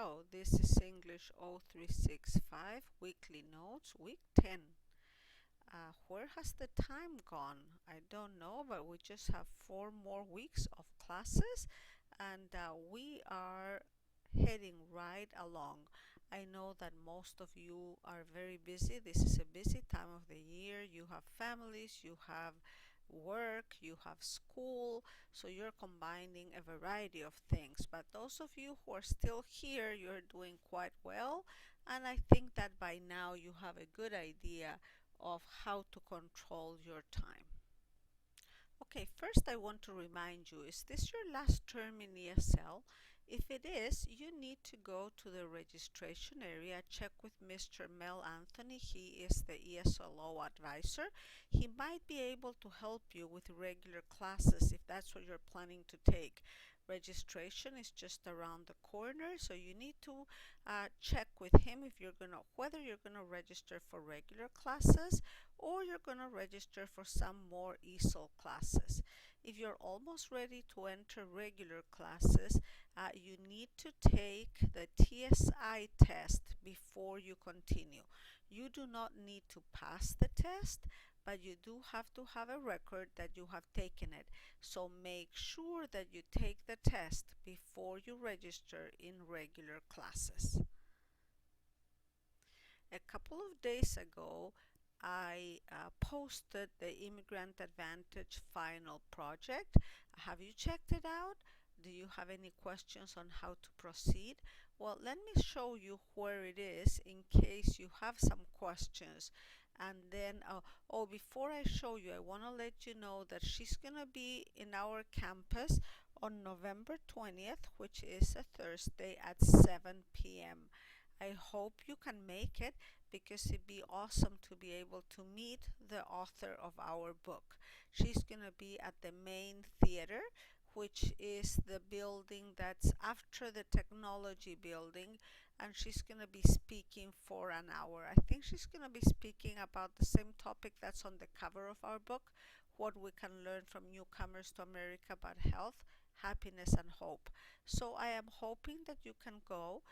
So this is English 0365 Weekly Notes, Week 10. Where has the time gone? I don't know, but we just have 4 more weeks of classes and we are heading right along. I know that most of you are very busy. This is a busy time of the year. You have families, you have work, you have school, so you're combining a variety of things. But those of you who are still here, you're doing quite well, and I think that by now you have a good idea of how to control your time. Okay, first I want to remind you, is this your last term in ESL? If it is, you need to go to the registration area, check with Mr. Mel Anthony. He is the ESLO advisor. He might be able to help you with regular classes if that's what you're planning to take. Registration is just around the corner, so you need to check with him if whether you're gonna register for regular classes or you're going to register for some more ESOL classes. If you're almost ready to enter regular classes, you need to take the TSI test before you continue. You do not need to pass the test, but you do have to have a record that you have taken it. So make sure that you take the test before you register in regular classes. A couple of days ago, I posted the Immigrant Advantage final project. Have you checked it out? Do you have any questions on how to proceed? Well, let me show you where it is in case you have some questions. And then, before I show you, I want to let you know that she's going to be in our campus on November 20th, which is a Thursday at 7 p.m. I hope you can make it because it'd be awesome to be able to meet the author of our book. She's going to be at the main theater, which is the building that's after the technology building, and she's going to be speaking for an hour. I think she's going to be speaking about the same topic that's on the cover of our book, what we can learn from newcomers to America about health, happiness, and hope. So I am hoping that you can go.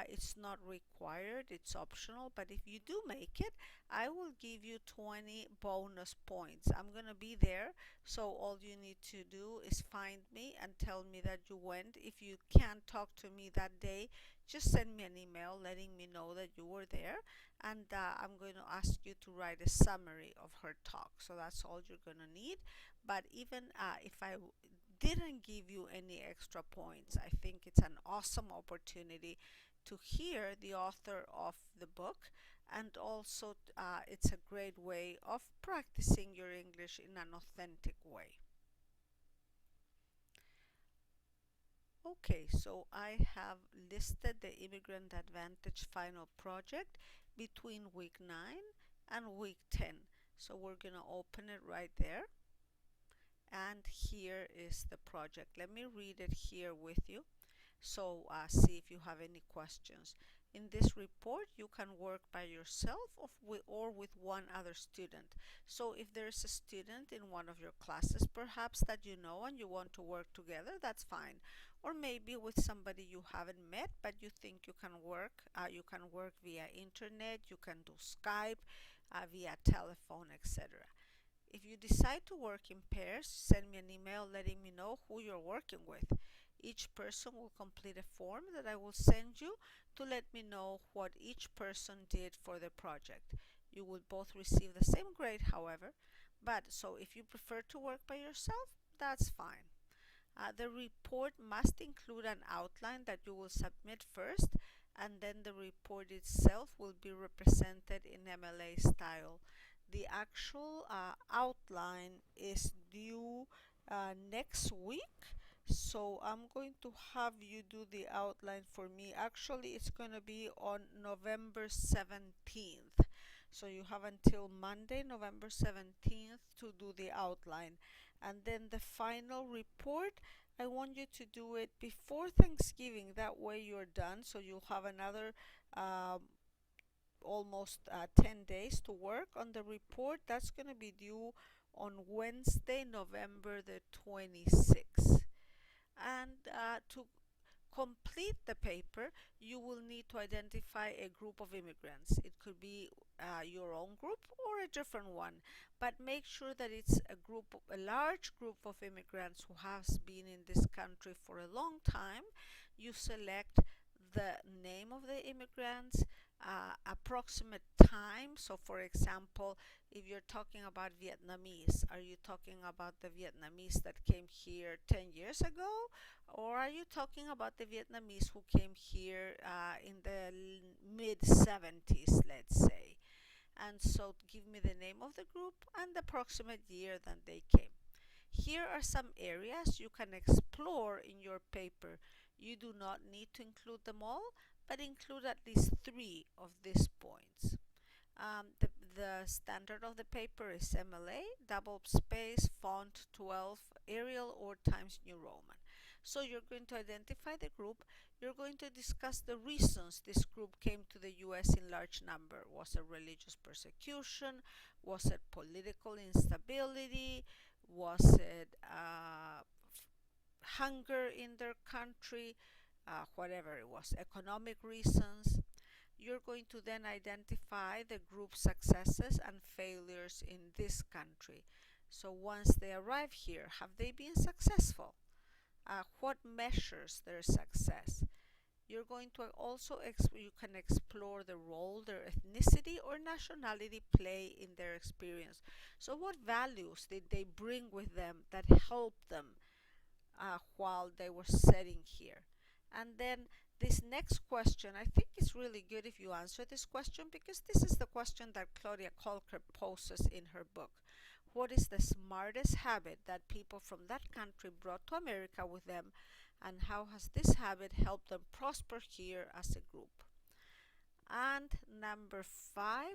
It's not required, it's optional, but if you do make it, I will give you 20 bonus points. I'm going to be there, so all you need to do is find me and tell me that you went. If you can't talk to me that day, just send me an email letting me know that you were there, and I'm going to ask you to write a summary of her talk. So that's all you're going to need. But even if I didn't give you any extra points, I think it's an awesome opportunity to hear the author of the book, and also it's a great way of practicing your English in an authentic way. Okay, so I have listed the Immigrant Advantage final project between week 9 and week 10. So we're going to open it right there. And here is the project. Let me read it here with you. So see if you have any questions. In this report, you can work by yourself or with one other student. So if there's a student in one of your classes, perhaps that you know and you want to work together, that's fine. Or maybe with somebody you haven't met, but you think you can work. You can work via internet, you can do Skype, via telephone, etc. If you decide to work in pairs, send me an email letting me know who you're working with. Each person will complete a form that I will send you to let me know what each person did for the project. You will both receive the same grade, however, but so if you prefer to work by yourself, that's fine. The report must include an outline that you will submit first, and then the report itself will be represented in MLA style. The actual outline is due next week, so I'm going to have you do the outline for me. Actually, it's going to be on November 17th. So you have until Monday, November 17th to do the outline. And then the final report, I want you to do it before Thanksgiving. That way you're done. So you'll have another almost 10 days to work on the report. That's going to be due on Wednesday, November the 26th. And to complete the paper, you will need to identify a group of immigrants. It could be your own group or a different one, but make sure that it's a large group of immigrants who has been in this country for a long time. You select the name of the immigrants, approximate time. So for example, if you're talking about Vietnamese, are you talking about the Vietnamese that came here 10 years ago? Or are you talking about the Vietnamese who came here in the mid 70s, let's say? And so give me the name of the group and the approximate year that they came. Here are some areas you can explore in your paper. You do not need to include them all, but include at least 3 of these points. The standard of the paper is MLA, double space, font 12, Arial or Times New Roman. So you're going to identify the group. You're going to discuss the reasons this group came to the US in large number. Was it religious persecution? Was it political instability? Was it hunger in their country? Whatever it was, economic reasons. You're going to then identify the group's successes and failures in this country. So once they arrive here, have they been successful? What measures their success? You're going to also you can explore the role their ethnicity or nationality play in their experience. So what values did they bring with them that helped them while they were sitting here? And then this next question, I think it's really good if you answer this question, because this is the question that Claudia Kolker poses in her book. What is the smartest habit that people from that country brought to America with them, and how has this habit helped them prosper here as a group? And number 5,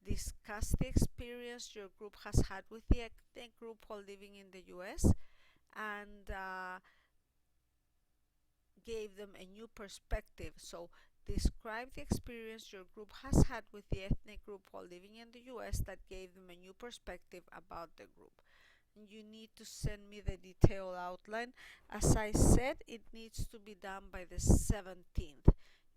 discuss the experience your group has had with the ethnic group while living in the US, and gave them a new perspective. So describe the experience your group has had with the ethnic group while living in the US that gave them a new perspective about the group. You need to send me the detailed outline. As I said, it needs to be done by the 17th.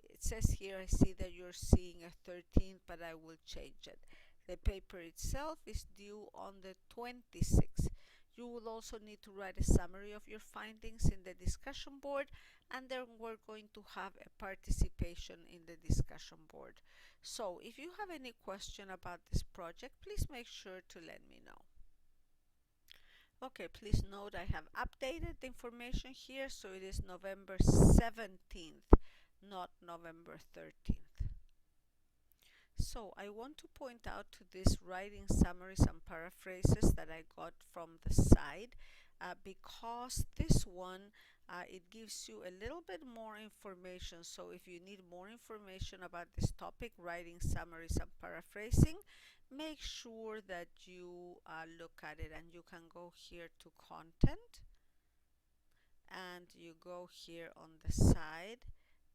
It says here, I see that you're seeing a 13th, but I will change it. The paper itself is due on the 26th. You will also need to write a summary of your findings in the discussion board, and then we're going to have a participation in the discussion board. So if you have any question about this project, please make sure to let me know. Okay, please note I have updated the information here, so it is November 17th, not November 13th. So I want to point out to these writing summaries and paraphrases that I got from the side, because this one, it gives you a little bit more information. So if you need more information about this topic, writing summaries and paraphrasing, make sure that you look at it, and you can go here to content, and you go here on the side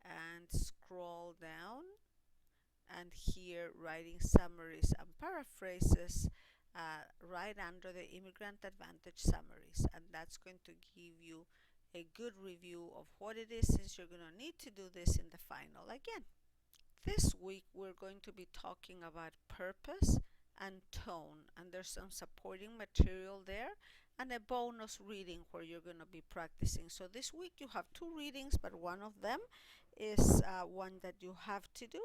and scroll down, and here writing summaries and paraphrases, right under the Immigrant Advantage summaries, and that's going to give you a good review of what it is, since you're going to need to do this in the final again. This week we're going to be talking about purpose and tone, and there's some supporting material there and a bonus reading where you're going to be practicing. So this week you have 2 readings, but one of them is one that you have to do,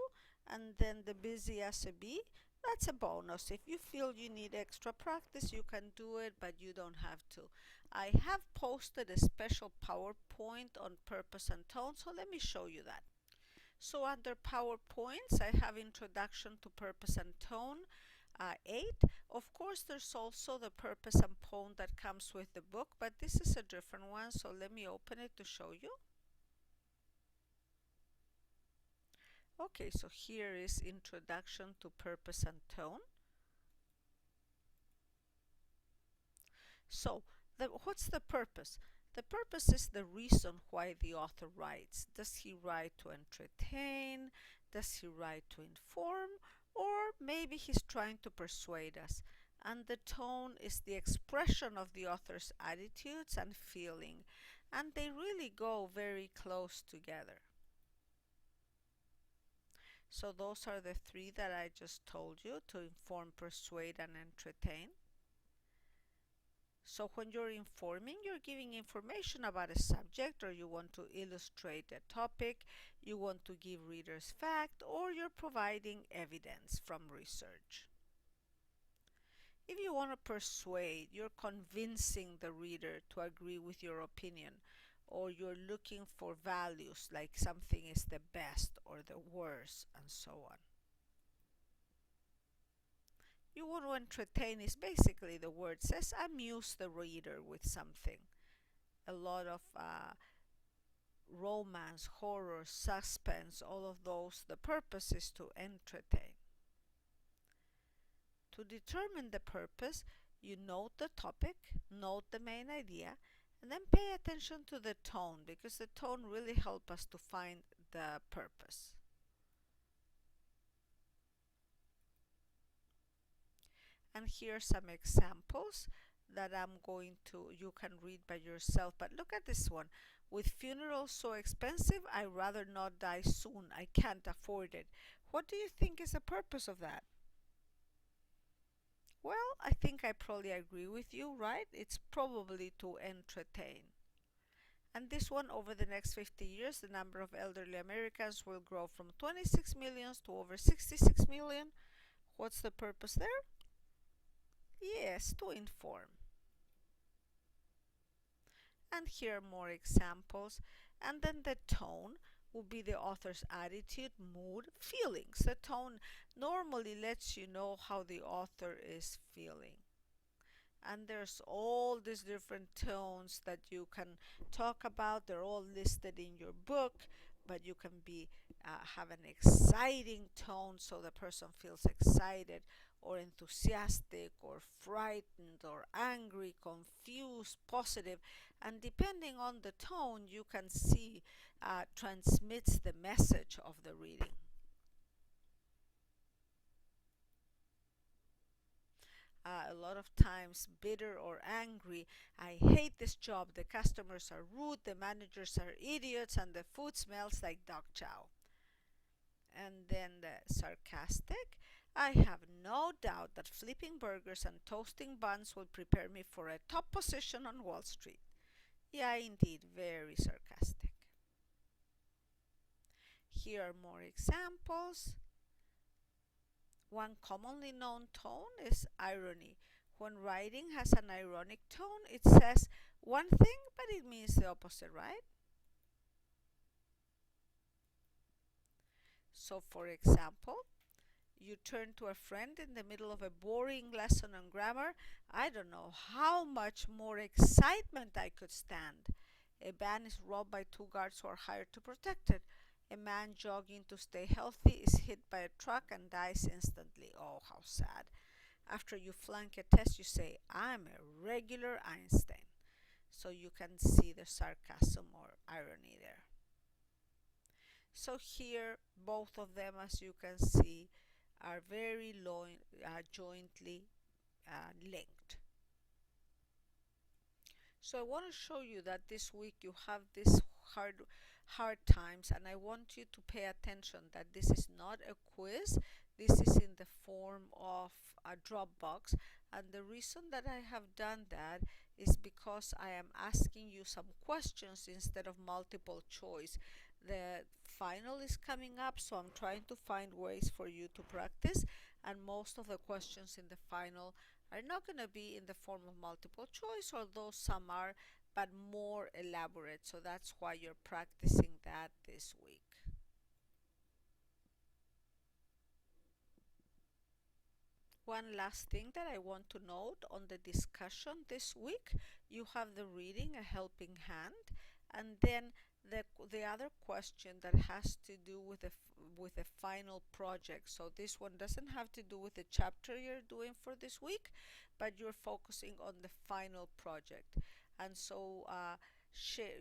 and then the busy as a bee, that's a bonus. If you feel you need extra practice, you can do it, but you don't have to. I have posted a special PowerPoint on purpose and tone, so let me show you that. So under PowerPoints, I have Introduction to Purpose and Tone 8. Of course, there's also the purpose and tone that comes with the book, but this is a different one, so let me open it to show you. Okay, so here is Introduction to Purpose and Tone. So, what's the purpose? The purpose is the reason why the author writes. Does he write to entertain? Does he write to inform? Or maybe he's trying to persuade us. And the tone is the expression of the author's attitudes and feeling. and they really go very close together. So those are the three that I just told you: to inform, persuade, and entertain. So when you're informing, you're giving information about a subject, or you want to illustrate a topic, you want to give readers fact, or you're providing evidence from research. If you want to persuade, you're convincing the reader to agree with your opinion, or you're looking for values like something is the best or the worst, and so on. You want to entertain is basically, the word says, amuse the reader with something. A lot of romance, horror, suspense, all of those, the purpose is to entertain. To determine the purpose, you note the topic, note the main idea, and then pay attention to the tone, because the tone really helps us to find the purpose. And here are some examples that you can read by yourself. But look at this one. With funerals so expensive, I'd rather not die soon. I can't afford it. What do you think is the purpose of that? Well, I think I probably agree with you, right? It's probably to entertain. And this one, over the next 50 years, the number of elderly Americans will grow from 26 million to over 66 million. What's the purpose there? Yes, to inform. And here are more examples. And then the tone will be the author's attitude, mood, feelings. The tone normally lets you know how the author is feeling. And there's all these different tones that you can talk about. They're all listed in your book, but you can have an exciting tone, so the person feels excited or enthusiastic or frightened or angry, confused, positive. And depending on the tone, you can see transmits the message of the reading. A lot of times bitter or angry. I hate this job. The customers are rude, the managers are idiots, and the food smells like dog chow. And then the sarcastic. I have no doubt that flipping burgers and toasting buns will prepare me for a top position on Wall Street. Yeah, indeed, very sarcastic. Here are more examples. One commonly known tone is irony. When writing has an ironic tone, it says one thing, but it means the opposite, right? So, for example, you turn to a friend in the middle of a boring lesson on grammar. I don't know how much more excitement I could stand. A van is robbed by two guards who are hired to protect it. A man jogging to stay healthy is hit by a truck and dies instantly. Oh, how sad. After you flunk a test, you say, I'm a regular Einstein. So you can see the sarcasm or irony there. So here, both of them, as you can see, are very jointly linked. So I want to show you that this week you have this hard times, and I want you to pay attention that this is not a quiz. This is in the form of a Dropbox, and the reason that I have done that is because I am asking you some questions instead of multiple choice. The final is coming up, so I'm trying to find ways for you to practice, and most of the questions in the final are not going to be in the form of multiple choice, although some are, but more elaborate. So that's why you're practicing that this week. One last thing that I want to note on the discussion this week, you have the reading, A Helping Hand, and then the other question that has to do with a final project. So this one doesn't have to do with the chapter you're doing for this week, but you're focusing on the final project. And so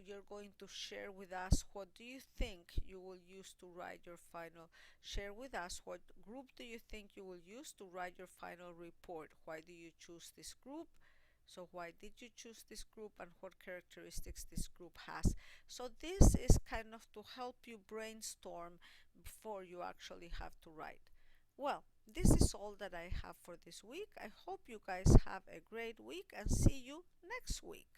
you're going to share with us, what do you think you will use to write your final. Share with us, what group do you think you will use to write your final report? Why do you choose this group? So why did you choose this group and what characteristics this group has? So this is kind of to help you brainstorm before you actually have to write. Well, this is all that I have for this week. I hope you guys have a great week and see you next week.